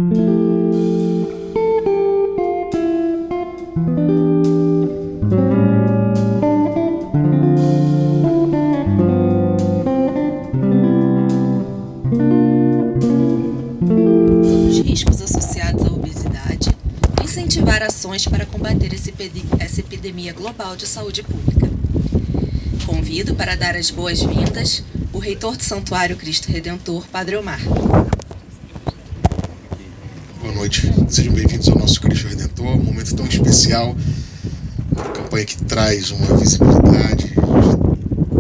Riscos associados à obesidade e incentivar ações para combater essa epidemia global de saúde pública. Convido para dar as boas-vindas o reitor do Santuário Cristo Redentor, Padre Omar. Boa noite, sejam bem-vindos ao nosso Cristo Redentor, um momento tão especial, uma campanha que traz uma visibilidade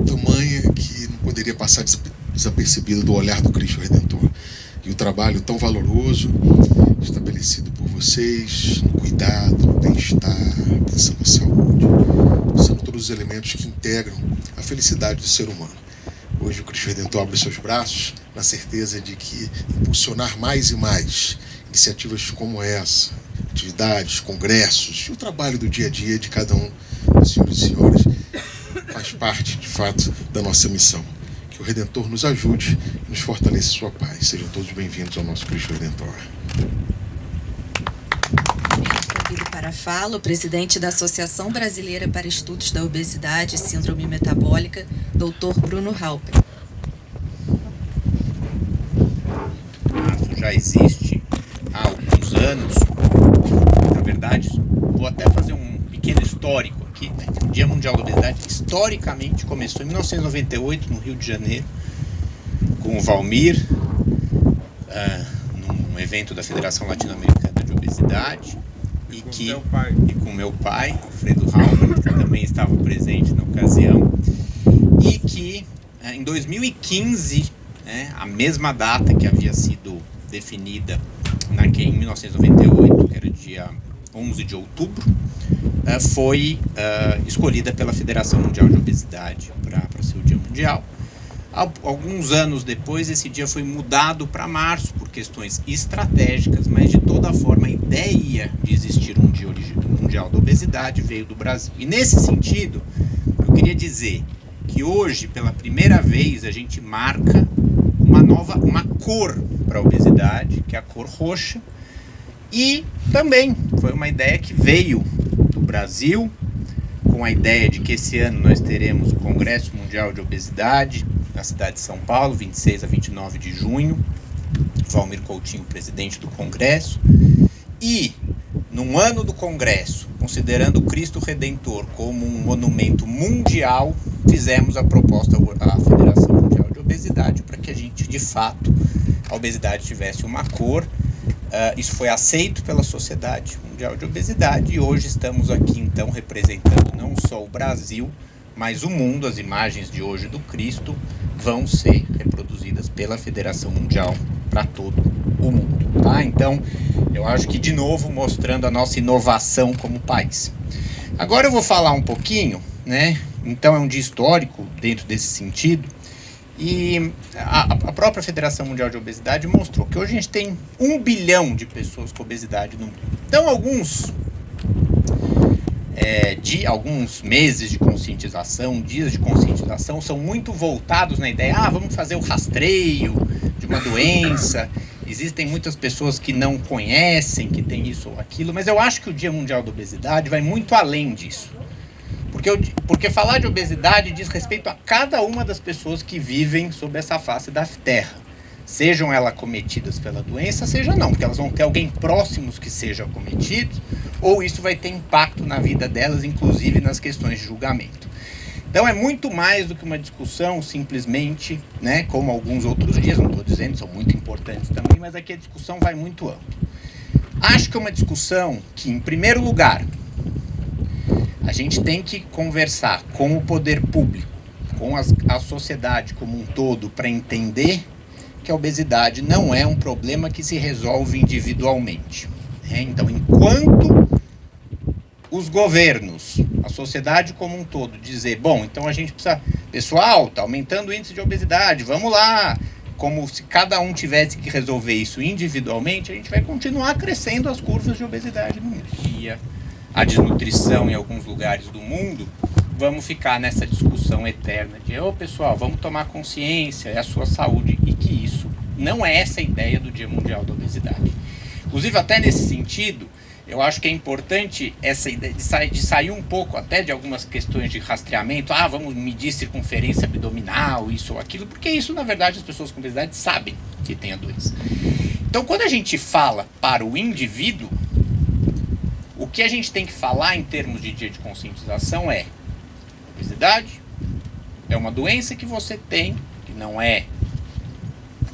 tamanha que não poderia passar desapercebido do olhar do Cristo Redentor. E o trabalho tão valoroso, estabelecido por vocês, no cuidado, no bem-estar, pensando na saúde, são todos os elementos que integram a felicidade do ser humano. Hoje o Cristo Redentor abre seus braços na certeza de que impulsionar mais e mais iniciativas como essa, atividades, congressos e o trabalho do dia a dia de cada um dos senhores e senhoras faz parte, de fato, da nossa missão. Que o Redentor nos ajude e nos fortaleça sua paz. Sejam todos bem-vindos ao nosso Cristo Redentor. Convido para a fala o presidente da Associação Brasileira para Estudos da Obesidade e Síndrome Metabólica, Dr. Bruno Halper. Isso já existe há alguns anos. Na verdade, vou até fazer um pequeno histórico aqui, né? O Dia Mundial da Obesidade historicamente começou em 1998 no Rio de Janeiro com o Valmir, num evento da Federação Latino-Americana de Obesidade e com meu pai, Alfredo Halper, que também estava presente na ocasião, e que em 2015, né, a mesma data que havia sido definida em 1998, que era dia 11 de outubro, foi escolhida pela Federação Mundial de Obesidade para ser o Dia Mundial. Alguns anos depois, esse dia foi mudado para março por questões estratégicas, mas de toda forma a ideia de existir um Dia Mundial da Obesidade veio do Brasil. E nesse sentido, eu queria dizer que hoje, pela primeira vez, a gente marca uma cor para a obesidade, que é a cor roxa, e também foi uma ideia que veio do Brasil, com a ideia de que esse ano nós teremos o Congresso Mundial de Obesidade na cidade de São Paulo, 26 a 29 de junho. Valmir Coutinho, presidente do Congresso. E, num ano do Congresso, considerando o Cristo Redentor como um monumento mundial, fizemos a proposta à Federação Mundial de Obesidade para que a gente, de fato, a obesidade tivesse uma cor. Isso foi aceito pela Sociedade Mundial de Obesidade e hoje estamos aqui então representando não só o Brasil, mas o mundo. As imagens de hoje do Cristo vão ser reproduzidas pela Federação Mundial para todo o mundo, tá? Então, eu acho que de novo mostrando a nossa inovação como país. Agora eu vou falar um pouquinho, né? Então é um dia histórico dentro desse sentido. E a própria Federação Mundial de Obesidade mostrou que hoje a gente tem 1 bilhão de pessoas com obesidade no mundo. Então, alguns meses de conscientização, dias de conscientização, são muito voltados na ideia, vamos fazer o rastreio de uma doença. Existem muitas pessoas que não conhecem, que tem isso ou aquilo, mas eu acho que o Dia Mundial da Obesidade vai muito além disso. Porque falar de obesidade diz respeito a cada uma das pessoas que vivem sob essa face da terra. Sejam elas acometidas pela doença, seja não, porque elas vão ter alguém próximos que seja acometido, ou isso vai ter impacto na vida delas, inclusive nas questões de julgamento. Então é muito mais do que uma discussão simplesmente, né, como alguns outros dias, não estou dizendo, são muito importantes também, mas aqui a discussão vai muito ampla. Acho que é uma discussão que, em primeiro lugar, a gente tem que conversar com o poder público, com a sociedade como um todo, para entender que a obesidade não é um problema que se resolve individualmente. Então, enquanto os governos, a sociedade como um todo, dizer, bom, então a gente precisa, pessoal, está aumentando o índice de obesidade, vamos lá, como se cada um tivesse que resolver isso individualmente, a gente vai continuar crescendo as curvas de obesidade no mundo. E a desnutrição em alguns lugares do mundo, vamos ficar nessa discussão eterna de, pessoal, vamos tomar consciência, é a sua saúde, e que isso não é essa a ideia do Dia Mundial da Obesidade. Inclusive, até nesse sentido, eu acho que é importante essa ideia de sair um pouco até de algumas questões de rastreamento. Vamos medir circunferência abdominal, isso ou aquilo, porque isso, na verdade, as pessoas com obesidade sabem que tem a doença. Então, quando a gente fala para o indivíduo, o que a gente tem que falar em termos de dia de conscientização é: obesidade é uma doença que você tem, que não é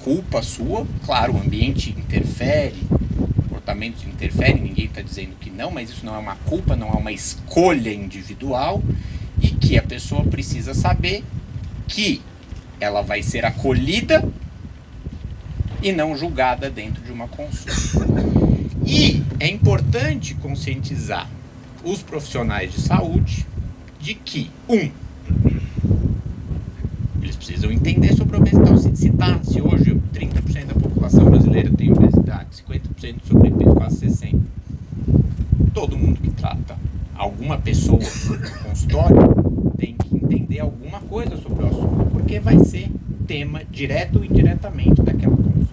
culpa sua. Claro, o ambiente interfere, comportamentos interferem, ninguém está dizendo que não, mas isso não é uma culpa, não é uma escolha individual, e que a pessoa precisa saber que ela vai ser acolhida e não julgada dentro de uma consulta. E é importante conscientizar os profissionais de saúde de que, eles precisam entender sobre a obesidade. Se hoje 30% da população brasileira tem obesidade, 50% de sobrepeso, quase 60%, todo mundo que trata alguma pessoa no consultório tem que entender alguma coisa sobre o assunto, porque vai ser tema direto ou indiretamente daquela consulta.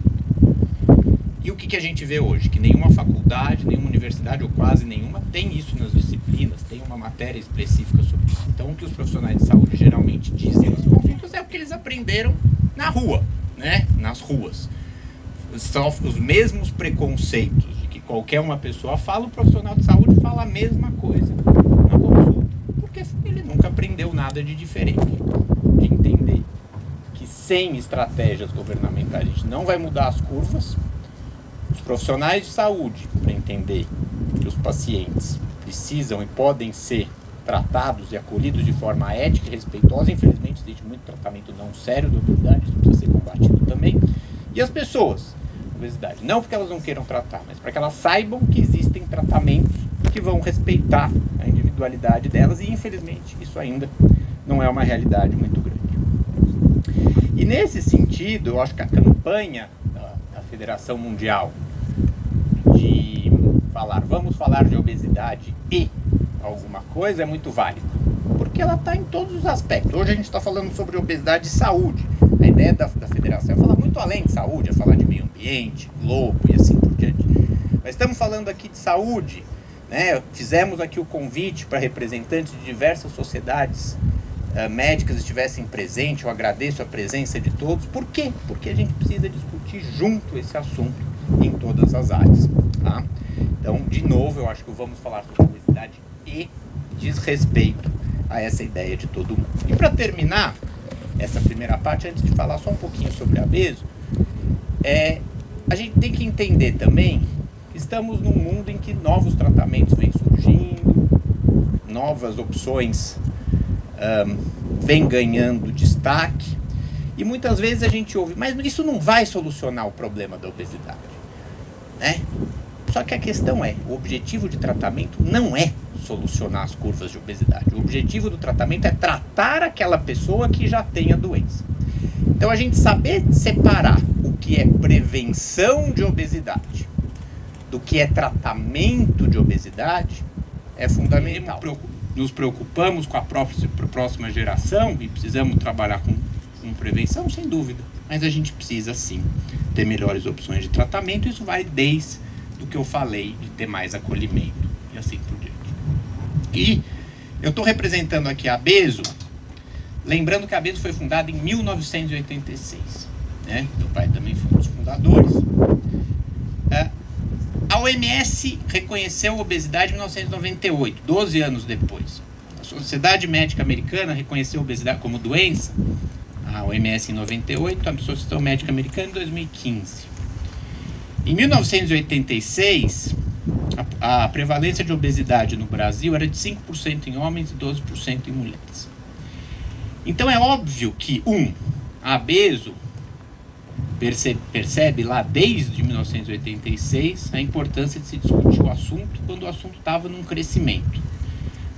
E o que a gente vê hoje? Que nenhuma faculdade, nenhuma universidade, ou quase nenhuma, tem isso nas disciplinas, tem uma matéria específica sobre isso. Então, o que os profissionais de saúde geralmente dizem nas consultas é o que eles aprenderam na rua, né? Nas ruas. São os mesmos preconceitos de que qualquer uma pessoa fala, o profissional de saúde fala a mesma coisa na consulta, porque ele nunca aprendeu nada de diferente. De entender que sem estratégias governamentais a gente não vai mudar as curvas. Os profissionais de saúde, para entender que os pacientes precisam e podem ser tratados e acolhidos de forma ética e respeitosa. Infelizmente, existe muito tratamento não sério da obesidade, isso precisa ser combatido também. E as pessoas com obesidade, não porque elas não queiram tratar, mas para que elas saibam que existem tratamentos que vão respeitar a individualidade delas, e infelizmente isso ainda não é uma realidade muito grande. E nesse sentido, eu acho que a campanha da Federação Mundial de vamos falar de obesidade e alguma coisa é muito válida, porque ela está em todos os aspectos. Hoje a gente está falando sobre obesidade e saúde. A ideia da federação é falar muito além de saúde, é falar de meio ambiente, globo e assim por diante. Mas estamos falando aqui de saúde, né? Fizemos aqui o convite para representantes de diversas sociedades médicas estivessem presentes. Eu agradeço a presença de todos. Por quê? Porque a gente precisa discutir junto esse assunto em todas as áreas, tá? Então, de novo, eu acho que vamos falar sobre obesidade e diz respeito a essa ideia de todo mundo. E para terminar essa primeira parte, antes de falar só um pouquinho sobre a Abeso, a gente tem que entender também que estamos num mundo em que novos tratamentos vêm surgindo, novas opções vem ganhando destaque, e muitas vezes a gente ouve, mas isso não vai solucionar o problema da obesidade, né? Só que a questão é, o objetivo de tratamento não é solucionar as curvas de obesidade. O objetivo do tratamento é tratar aquela pessoa que já tem a doença. Então, a gente saber separar o que é prevenção de obesidade do que é tratamento de obesidade é fundamental. Nos preocupamos com a próxima geração e precisamos trabalhar com prevenção, sem dúvida. Mas a gente precisa, sim, ter melhores opções de tratamento. Isso vai desde o que eu falei de ter mais acolhimento e assim por diante. E eu estou representando aqui a Abeso, lembrando que a Abeso foi fundada em 1986. Né? Meu pai também foi um dos fundadores. A OMS reconheceu a obesidade em 1998, 12 anos depois. A Sociedade Médica Americana reconheceu a obesidade como doença, a OMS em 98, a Associação Médica Americana em 2015. Em 1986, a prevalência de obesidade no Brasil era de 5% em homens e 12% em mulheres. Então é óbvio que, a Abeso percebe lá desde 1986 a importância de se discutir o assunto quando o assunto estava num crescimento.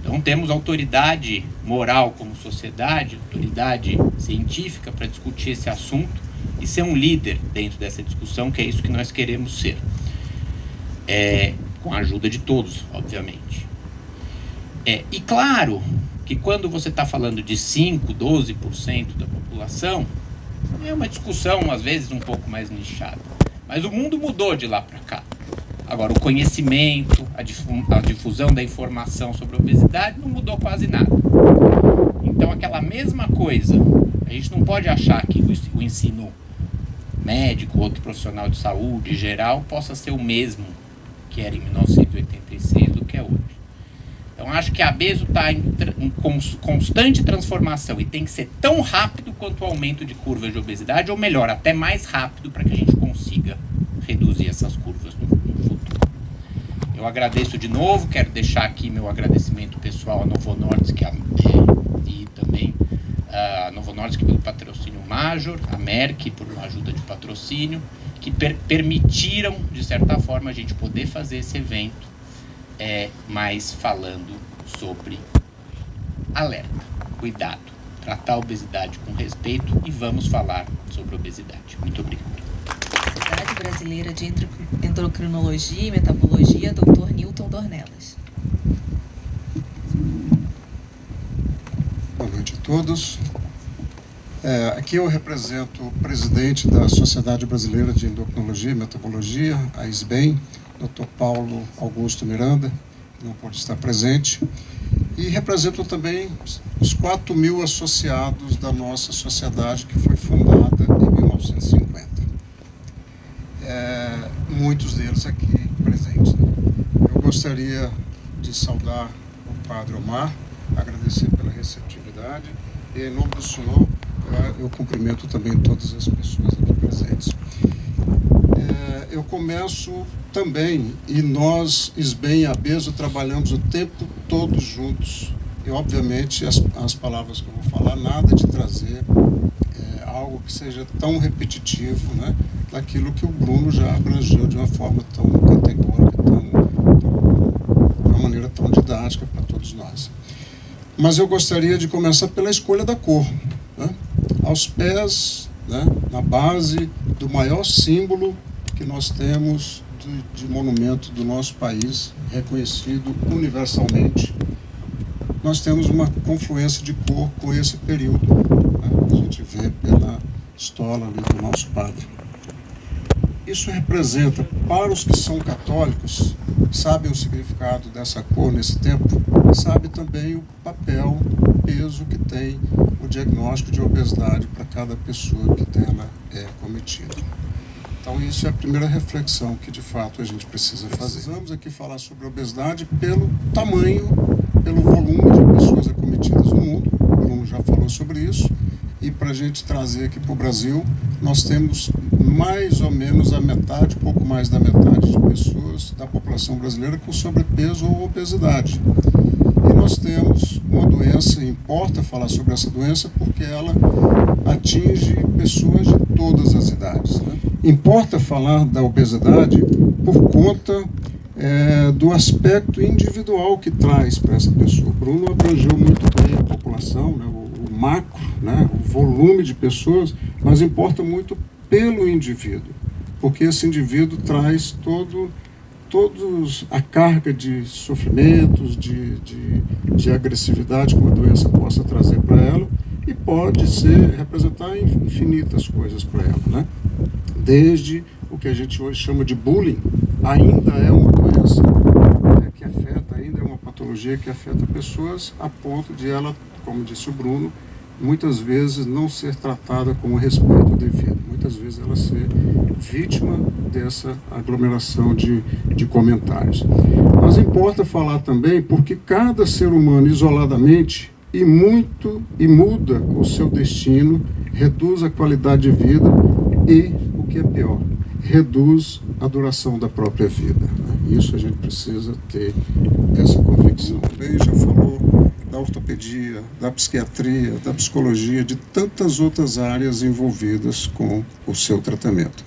Então temos autoridade moral como sociedade, autoridade científica para discutir esse assunto e ser um líder dentro dessa discussão, que é isso que nós queremos ser. Com a ajuda de todos, obviamente. E claro que quando você está falando de 5%, 12% da população, é uma discussão, às vezes, um pouco mais nichada. Mas o mundo mudou de lá para cá. Agora, o conhecimento, a difusão da informação sobre a obesidade não mudou quase nada. Então, aquela mesma coisa, a gente não pode achar que o ensino médico, outro profissional de saúde geral, possa ser o mesmo que era em 1986 do que é hoje. Então, acho que a Abeso está em constante transformação e tem que ser tão rápido quanto o aumento de curvas de obesidade, ou melhor, até mais rápido, para que a gente consiga reduzir essas curvas no futuro. Eu agradeço de novo, quero deixar aqui meu agradecimento pessoal à Novo Nordisk e também a Novo Nordisk pelo patrocínio Major, a Merck por uma ajuda de patrocínio, que permitiram, de certa forma, a gente poder fazer esse evento, mas falando sobre alerta, cuidado, tratar a obesidade com respeito, e vamos falar sobre obesidade. Muito obrigado. Sociedade Brasileira de Endocrinologia e Metabologia, Dr. Newton Dornelas. Boa noite a todos. Aqui eu represento o presidente da Sociedade Brasileira de Endocrinologia e Metabologia, a SBEM, Dr. Paulo Augusto Miranda, que não pode estar presente, e represento também os 4.000 associados da nossa sociedade, que foi fundada em 1950. Muitos deles aqui presentes. Eu gostaria de saudar o Padre Omar, agradecer pela receptividade, e em nome do senhor eu cumprimento também todas as pessoas aqui presentes. Eu começo também, e nós, SBEM e Abeso, trabalhamos o tempo todo juntos. E, obviamente, as palavras que eu vou falar, nada de trazer algo que seja tão repetitivo, né, daquilo que o Bruno já abrangeu de uma forma tão categórica, de uma maneira tão didática para todos nós. Mas eu gostaria de começar pela escolha da cor, né, aos pés, né, na base do maior símbolo que nós temos de monumento do nosso país, reconhecido universalmente. Nós temos uma confluência de cor com esse período, né, que a gente vê pela estola ali do nosso padre. Isso representa, para os que são católicos, sabem o significado dessa cor nesse tempo, sabe também o papel, o peso que tem o diagnóstico de obesidade para cada pessoa que dela é cometida. Então, isso é a primeira reflexão que, de fato, a gente precisa fazer. Vamos aqui falar sobre obesidade pelo tamanho, pelo volume de pessoas acometidas no mundo. O Bruno já falou sobre isso. E para a gente trazer aqui para o Brasil, nós temos mais ou menos a metade, pouco mais da metade de pessoas da população brasileira com sobrepeso ou obesidade. E nós temos uma doença, importa falar sobre essa doença porque ela atinge pessoas de todas as idades, né? Importa falar da obesidade por conta do aspecto individual que traz para essa pessoa. O Bruno abrangeu muito bem a população, né, o macro, né, o volume de pessoas, mas importa muito pelo indivíduo, porque esse indivíduo traz todos a carga de sofrimentos, de agressividade que uma doença possa trazer para ela, e pode representar infinitas coisas para ela, né? Desde o que a gente hoje chama de bullying, ainda é uma doença que afeta, ainda é uma patologia que afeta pessoas a ponto de ela, como disse o Bruno, muitas vezes não ser tratada com o respeito devido, muitas vezes ela ser vítima dessa aglomeração de comentários. Mas importa falar também porque cada ser humano isoladamente e muda o seu destino, reduz a qualidade de vida e, o que é pior, reduz a duração da própria vida. Isso a gente precisa ter essa convicção. Também já falou da ortopedia, da psiquiatria, da psicologia, de tantas outras áreas envolvidas com o seu tratamento.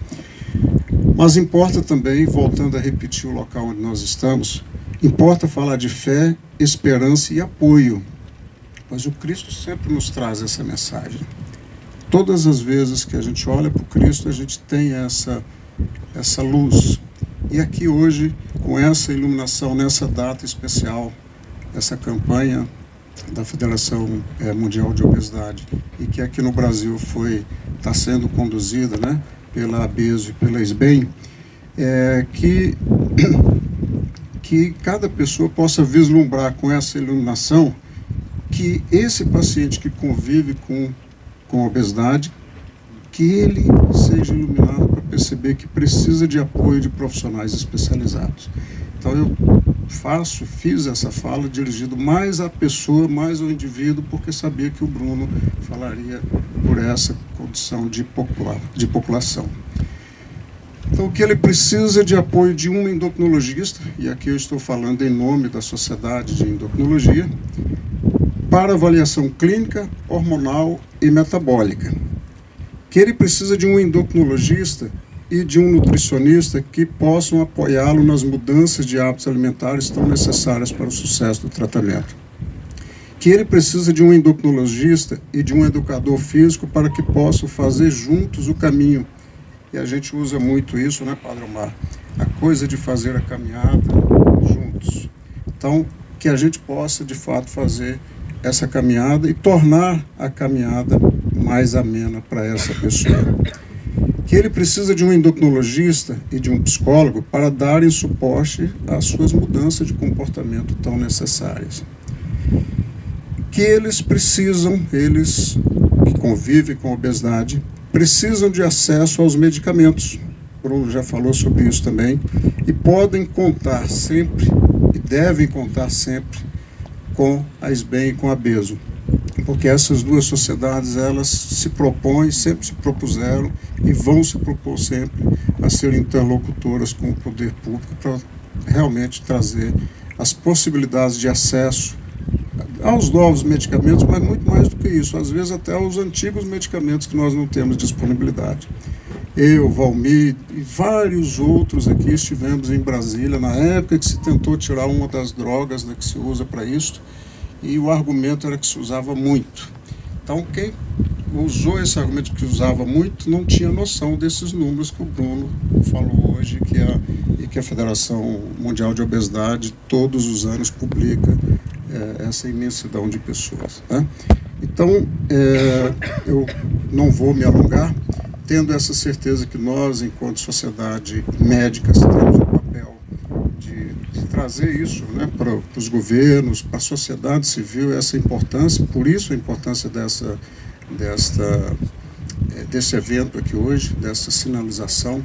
Mas importa também, voltando a repetir o local onde nós estamos, importa falar de fé, esperança e apoio. Pois o Cristo sempre nos traz essa mensagem. Todas as vezes que a gente olha para o Cristo, a gente tem essa luz. E aqui hoje, com essa iluminação, nessa data especial, essa campanha da Federação Mundial de Obesidade, e que aqui no Brasil está sendo conduzida, né, pela Abeso e pela SBEM, que que cada pessoa possa vislumbrar com essa iluminação que esse paciente que convive com obesidade, que ele seja iluminado para perceber que precisa de apoio de profissionais especializados. Então eu fiz essa fala dirigido mais à pessoa, mais ao indivíduo, porque sabia que o Bruno falaria por essa condição de população. Então, o que ele precisa de apoio de um endocrinologista, e aqui eu estou falando em nome da Sociedade de Endocrinologia, para avaliação clínica, hormonal e metabólica. Que ele precisa de um endocrinologista e de um nutricionista que possam apoiá-lo nas mudanças de hábitos alimentares tão necessárias para o sucesso do tratamento. Que ele precisa de um endocrinologista e de um educador físico para que possam fazer juntos o caminho. E a gente usa muito isso, né, Padre Omar? A coisa de fazer a caminhada juntos. Então, que a gente possa, de fato, fazer essa caminhada e tornar a caminhada mais amena para essa pessoa. Que ele precisa de um endocrinologista e de um psicólogo para darem suporte às suas mudanças de comportamento tão necessárias. Que eles que convivem com obesidade, precisam de acesso aos medicamentos. O Bruno já falou sobre isso também. E podem contar sempre, e devem contar sempre, com a SBEM e com a BESO. Porque essas duas sociedades, elas sempre se propuseram e vão se propor sempre a ser interlocutoras com o poder público para realmente trazer as possibilidades de acesso aos novos medicamentos, mas muito mais do que isso, às vezes até aos antigos medicamentos que nós não temos disponibilidade. Eu, Valmir e vários outros aqui estivemos em Brasília na época que se tentou tirar uma das drogas, né, que se usa para isso, e o argumento era que se usava muito. Então, quem usou esse argumento que usava muito não tinha noção desses números que o Bruno falou hoje e que a Federação Mundial de Obesidade todos os anos publica essa imensidão de pessoas, né? Então, eu não vou me alongar, tendo essa certeza que nós, enquanto sociedade médica, temos o papel de trazer isso, né, para os governos, para a sociedade civil, essa importância, por isso a importância desse evento aqui hoje, dessa sinalização.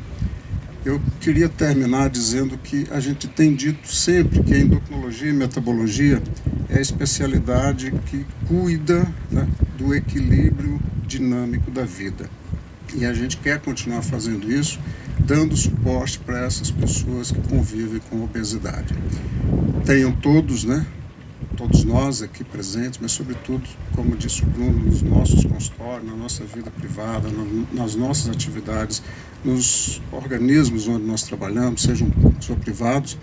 Eu queria terminar dizendo que a gente tem dito sempre que a endocrinologia e metabologia é a especialidade que cuida, né, do equilíbrio dinâmico da vida. E a gente quer continuar fazendo isso, dando suporte para essas pessoas que convivem com obesidade. Tenham todos, né, todos nós aqui presentes, mas sobretudo, como disse o Bruno, nos nossos consultórios, na nossa vida privada, nas nossas atividades, nos organismos onde nós trabalhamos, sejam públicos ou privados,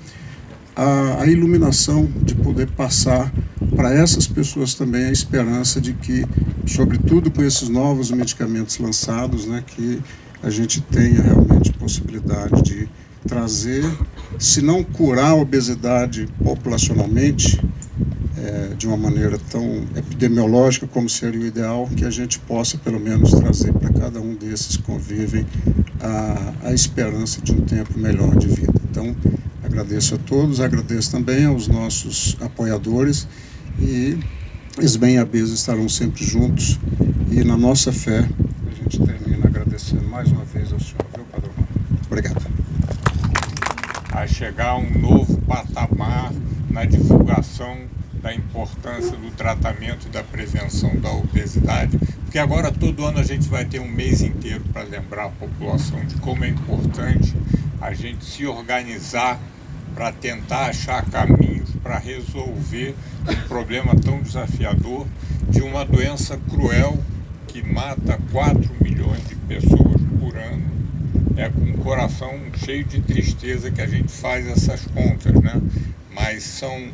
a iluminação de poder passar para essas pessoas também a esperança de que, sobretudo com esses novos medicamentos lançados, né, que a gente tenha realmente possibilidade de trazer, se não curar a obesidade populacionalmente, de uma maneira tão epidemiológica como seria o ideal, que a gente possa pelo menos trazer para cada um desses que convivem a esperança de um tempo melhor de vida. Então, agradeço a todos, agradeço também aos nossos apoiadores e SBEM e a BESO estarão sempre juntos e na nossa fé a gente termina agradecendo mais uma vez ao senhor, viu, Padre Omar? Obrigado. A chegar a um novo patamar na divulgação da importância do tratamento e da prevenção da obesidade, porque agora todo ano a gente vai ter um mês inteiro para lembrar a população de como é importante a gente se organizar para tentar achar caminhos para resolver um problema tão desafiador de uma doença cruel que mata 4 milhões de pessoas por ano. É com o coração cheio de tristeza que a gente faz essas contas, né? Mas são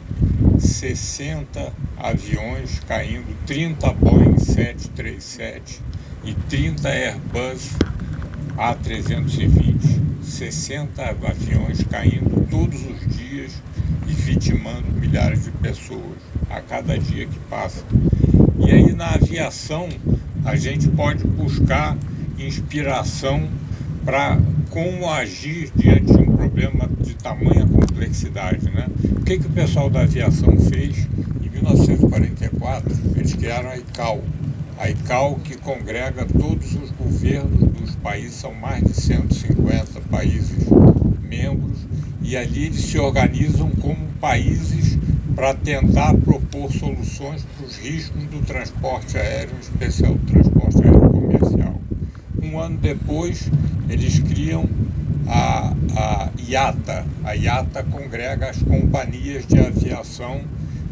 60 aviões caindo, 30 Boeing 737 e 30 Airbus A320, 60 aviões caindo todos os dias e vitimando milhares de pessoas a cada dia que passa. E aí na aviação a gente pode buscar inspiração para como agir diante de um problema de tamanha complexidade, né? O que o pessoal da aviação fez? Em 1944, eles criaram a ICAO. A ICAO, que congrega todos os governos dos países, são mais de 150 países membros, e ali eles se organizam como países para tentar propor soluções para os riscos do transporte aéreo, em especial do transporte aéreo comercial. Um ano depois, eles criam a IATA. A IATA congrega as companhias de aviação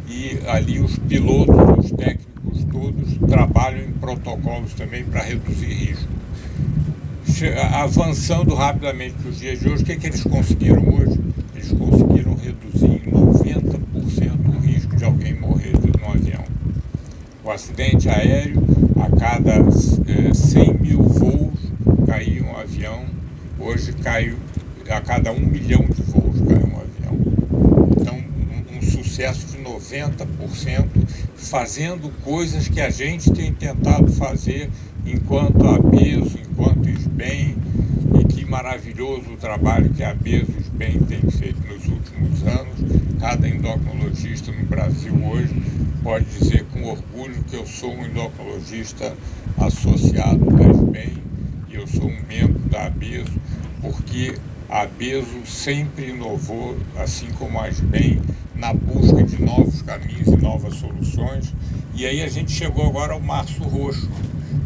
e ali os pilotos, os técnicos todos trabalham em protocolos também para reduzir risco. Avançando rapidamente para os dias de hoje, o que eles conseguiram hoje? Eles conseguiram reduzir em 90% o risco de alguém morrer no avião. O acidente aéreo, a cada 100 mil voos caía um avião, hoje cai a cada 1 milhão de voos cai um avião. Então, um sucesso de 90%, fazendo coisas que a gente tem tentado fazer enquanto a Bezos, enquanto SBEM, e que maravilhoso o trabalho que a Bezos e SBEM têm feito nos últimos anos. Cada endocrinologista no Brasil hoje pode dizer com orgulho que eu sou um endocrinologista associado da SBEM e eu sou um membro da Bezos, porque a Bezos sempre inovou, assim como a SBEM, na busca de novos caminhos e novas soluções. E aí a gente chegou agora ao Março Roxo.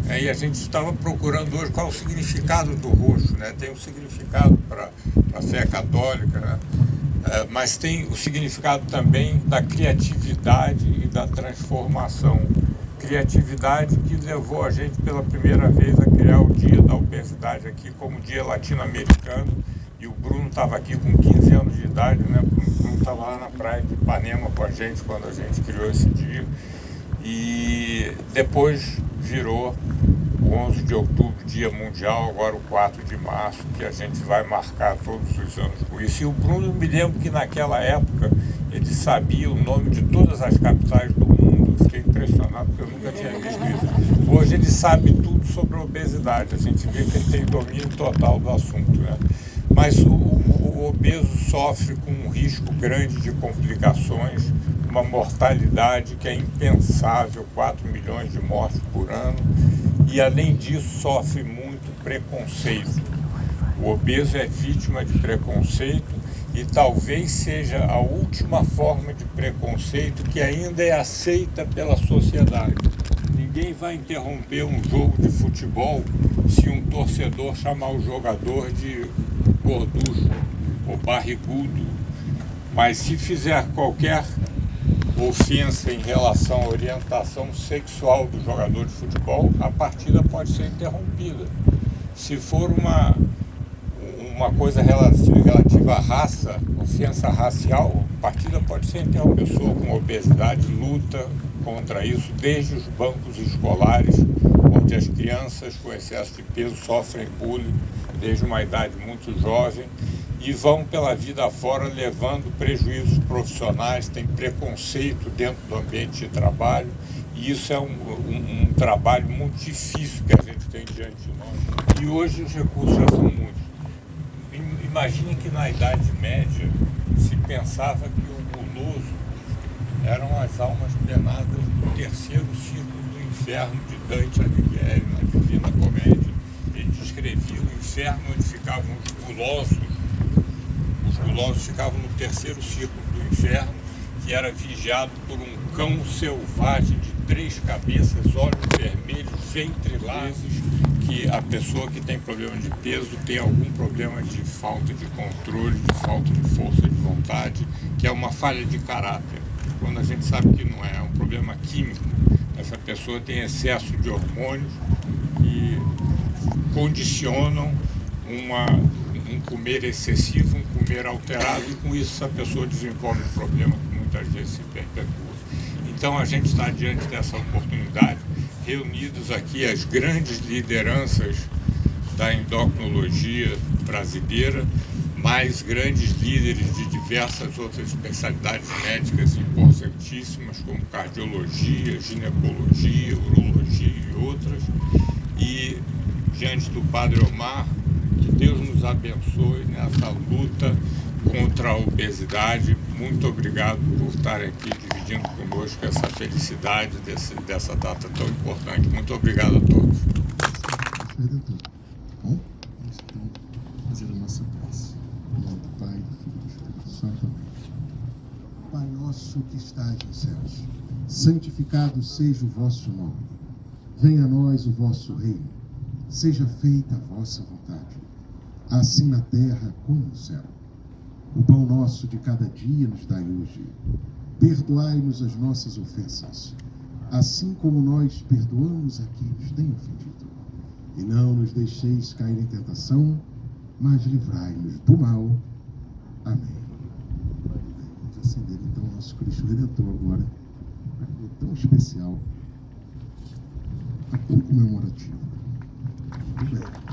E a gente estava procurando hoje qual é o significado do roxo, né? Tem um significado para a fé católica, né? Mas tem o significado também da criatividade e da transformação. Criatividade que levou a gente pela primeira vez a criar o Dia da Obesidade aqui como Dia Latino-Americano. E o Bruno estava aqui com 15 anos de idade, né? O Bruno estava lá na praia de Ipanema com a gente quando a gente criou esse dia. E depois virou o 11 de outubro, Dia Mundial, agora o 4 de março, que a gente vai marcar todos os anos com isso. E o Bruno, me lembro que naquela época ele sabia o nome de todas as capitais do mundo. Eu fiquei impressionado porque eu nunca tinha visto isso. Hoje ele sabe tudo sobre a obesidade, a gente vê que ele tem domínio total do assunto, né? Mas o obeso sofre com um risco grande de complicações, uma mortalidade que é impensável, 4 milhões de mortes por ano, e além disso sofre muito preconceito. O obeso é vítima de preconceito e talvez seja a última forma de preconceito que ainda é aceita pela sociedade. Ninguém vai interromper um jogo de futebol se um torcedor chamar o jogador de gorducho ou barrigudo, mas se fizer qualquer ofensa em relação à orientação sexual do jogador de futebol, a partida pode ser interrompida. Se for uma coisa relativa à raça, ofensa racial, a partida pode ser interrompida. A pessoa com obesidade luta contra isso desde os bancos escolares, onde as crianças com excesso de peso sofrem bullying desde uma idade muito jovem e vão pela vida fora levando prejuízos profissionais, tem preconceito dentro do ambiente de trabalho, e isso é um trabalho muito difícil que a gente tem diante de nós. E hoje os recursos já são muitos. Imagine que na Idade Média se pensava que o guloso eram as almas penadas do terceiro círculo do inferno de Dante Alighieri, na Divina Comédia. Ele descrevia o inferno onde ficavam os gulosos. Os gulosos ficavam no terceiro círculo do inferno, que era vigiado por um cão selvagem de 3 cabeças, olhos vermelhos, ventrilados, que a pessoa que tem problema de peso tem algum problema de falta de controle, de falta de força de vontade, que é uma falha de caráter. Quando a gente sabe que não é um problema químico, essa pessoa tem excesso de hormônios que condicionam um comer excessivo, um comer alterado, e com isso essa pessoa desenvolve um problema que muitas vezes se perpetua. Então a gente está diante dessa oportunidade, reunidos aqui as grandes lideranças da endocrinologia brasileira, mais grandes líderes de diversas outras especialidades médicas importantíssimas, como cardiologia, ginecologia, urologia e outras. E diante do Padre Omar, que Deus nos abençoe nessa luta contra a obesidade. Muito obrigado por estarem aqui dividindo conosco essa felicidade dessa data tão importante. Muito obrigado a todos. Redentor. Bom, vamos então fazer a nossa prece. Em nome do Pai, do Filho e do Espírito Santo. Amém. Pai nosso que estais nos céus, santificado seja o vosso nome. Venha a nós o vosso reino. Seja feita a vossa vontade, assim na terra como no céu. O pão nosso de cada dia nos dai hoje. Perdoai-nos as nossas ofensas, assim como nós perdoamos a quem nos tem ofendido. E não nos deixeis cair em tentação, mas livrai-nos do mal. Amém. Vamos acender então o nosso Cristo Redentor agora, para que é tão especial, tão comemorativo. Muito bem.